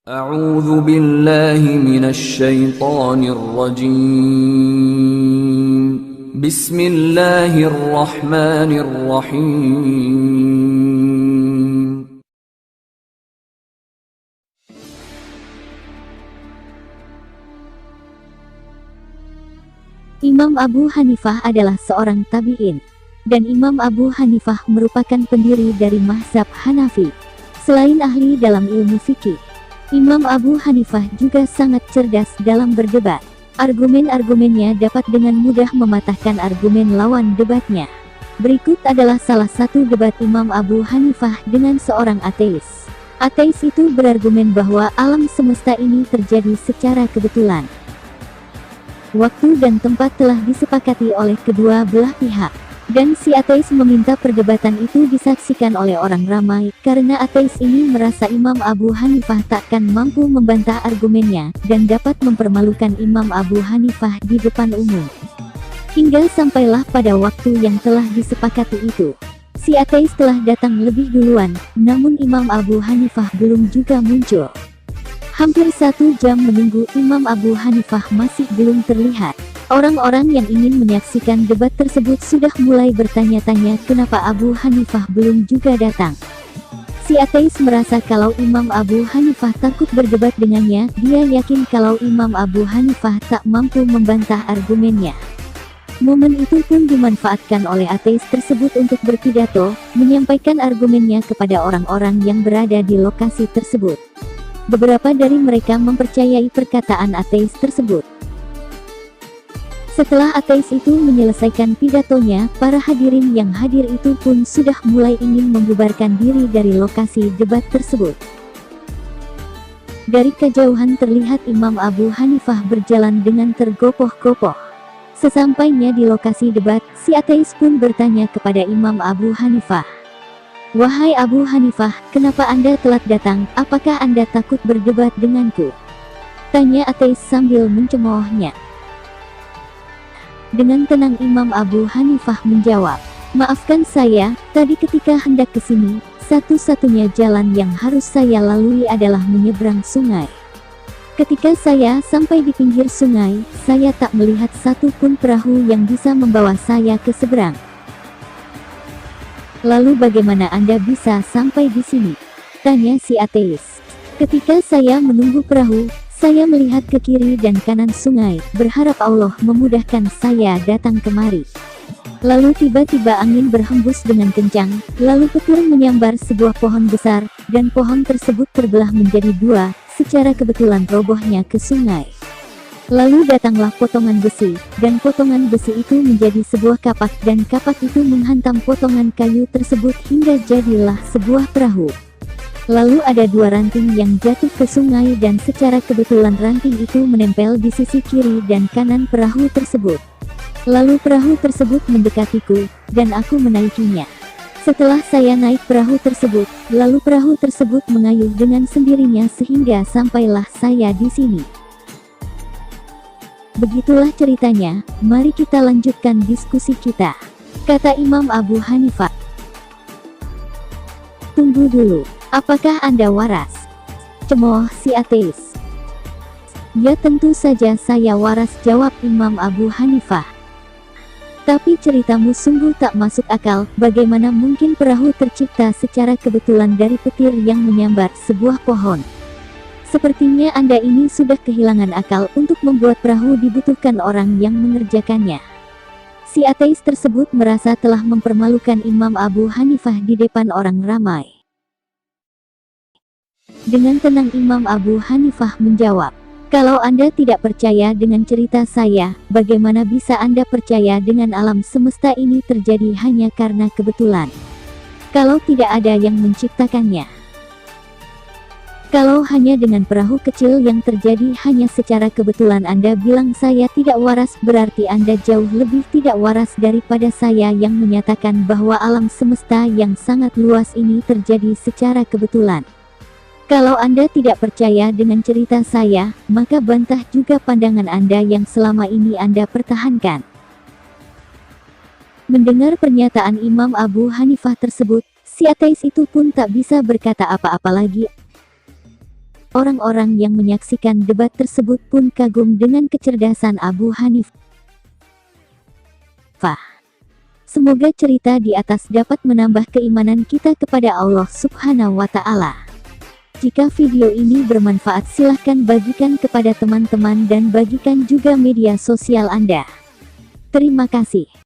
أعوذ بالله من الشيطان الرجيم بسم الله الرحمن الرحيم Imam Abu Hanifah adalah seorang tabi'in, dan Imam Abu Hanifah merupakan pendiri dari mazhab Hanafi. Selain ahli dalam ilmu fikih, Imam Abu Hanifah juga sangat cerdas dalam berdebat. Argumen-argumennya dapat dengan mudah mematahkan argumen lawan debatnya. Berikut adalah salah satu debat Imam Abu Hanifah dengan seorang ateis. Ateis itu berargumen bahwa alam semesta ini terjadi secara kebetulan. Waktu dan tempat telah disepakati oleh kedua belah pihak, dan si ateis meminta perdebatan itu disaksikan oleh orang ramai, karena ateis ini merasa Imam Abu Hanifah takkan mampu membantah argumennya, dan dapat mempermalukan Imam Abu Hanifah di depan umum. Hingga sampailah pada waktu yang telah disepakati itu. Si ateis telah datang lebih duluan, namun Imam Abu Hanifah belum juga muncul. Hampir 1 jam menunggu Imam Abu Hanifah masih belum terlihat. Orang-orang yang ingin menyaksikan debat tersebut sudah mulai bertanya-tanya kenapa Abu Hanifah belum juga datang. Si ateis merasa kalau Imam Abu Hanifah takut berdebat dengannya, dia yakin kalau Imam Abu Hanifah tak mampu membantah argumennya. Momen itu pun dimanfaatkan oleh ateis tersebut untuk berpidato, menyampaikan argumennya kepada orang-orang yang berada di lokasi tersebut. Beberapa dari mereka mempercayai perkataan ateis tersebut. Setelah ateis itu menyelesaikan pidatonya, para hadirin yang hadir itu pun sudah mulai ingin membubarkan diri dari lokasi debat tersebut. Dari kejauhan terlihat Imam Abu Hanifah berjalan dengan tergopoh-gopoh. Sesampainya di lokasi debat, si ateis pun bertanya kepada Imam Abu Hanifah, "Wahai Abu Hanifah, kenapa Anda telat datang? Apakah Anda takut berdebat denganku?" Tanya ateis sambil mencemoohnya. Dengan tenang Imam Abu Hanifah menjawab, "Maafkan saya, tadi ketika hendak ke sini, satu-satunya jalan yang harus saya lalui adalah menyeberang sungai. Ketika saya sampai di pinggir sungai, saya tak melihat satu pun perahu yang bisa membawa saya ke seberang. Lalu bagaimana Anda bisa sampai di sini?" Tanya si ateis. "Ketika saya menunggu perahu, saya melihat ke kiri dan kanan sungai, berharap Allah memudahkan saya datang kemari. Lalu tiba-tiba angin berhembus dengan kencang, lalu petir menyambar sebuah pohon besar, dan pohon tersebut terbelah menjadi 2, secara kebetulan robohnya ke sungai. Lalu datanglah potongan besi, dan potongan besi itu menjadi sebuah kapak, dan kapak itu menghantam potongan kayu tersebut hingga jadilah sebuah perahu. Lalu ada 2 ranting yang jatuh ke sungai dan secara kebetulan ranting itu menempel di sisi kiri dan kanan perahu tersebut. Lalu perahu tersebut mendekatiku, dan aku menaikinya. Setelah saya naik perahu tersebut, lalu perahu tersebut mengayuh dengan sendirinya sehingga sampailah saya di sini." Begitulah ceritanya, mari kita lanjutkan diskusi kita. Kata Imam Abu Hanifah, "Tunggu dulu. Apakah Anda waras?" Cemooh si ateis. "Ya tentu saja saya waras," jawab Imam Abu Hanifah. "Tapi ceritamu sungguh tak masuk akal, bagaimana mungkin perahu tercipta secara kebetulan dari petir yang menyambar sebuah pohon? Sepertinya Anda ini sudah kehilangan akal, untuk membuat perahu dibutuhkan orang yang mengerjakannya." Si ateis tersebut merasa telah mempermalukan Imam Abu Hanifah di depan orang ramai. Dengan tenang Imam Abu Hanifah menjawab, "Kalau Anda tidak percaya dengan cerita saya, bagaimana bisa Anda percaya dengan alam semesta ini terjadi hanya karena kebetulan? Kalau tidak ada yang menciptakannya. Kalau hanya dengan perahu kecil yang terjadi hanya secara kebetulan Anda bilang saya tidak waras, berarti Anda jauh lebih tidak waras daripada saya yang menyatakan bahwa alam semesta yang sangat luas ini terjadi secara kebetulan. Kalau Anda tidak percaya dengan cerita saya, maka bantah juga pandangan Anda yang selama ini Anda pertahankan." Mendengar pernyataan Imam Abu Hanifah tersebut, si ateis itu pun tak bisa berkata apa-apa lagi. Orang-orang yang menyaksikan debat tersebut pun kagum dengan kecerdasan Abu Hanifah. Semoga cerita di atas dapat menambah keimanan kita kepada Allah Subhanahu wa Ta'ala. Jika video ini bermanfaat, silahkan bagikan kepada teman-teman dan bagikan juga media sosial Anda. Terima kasih.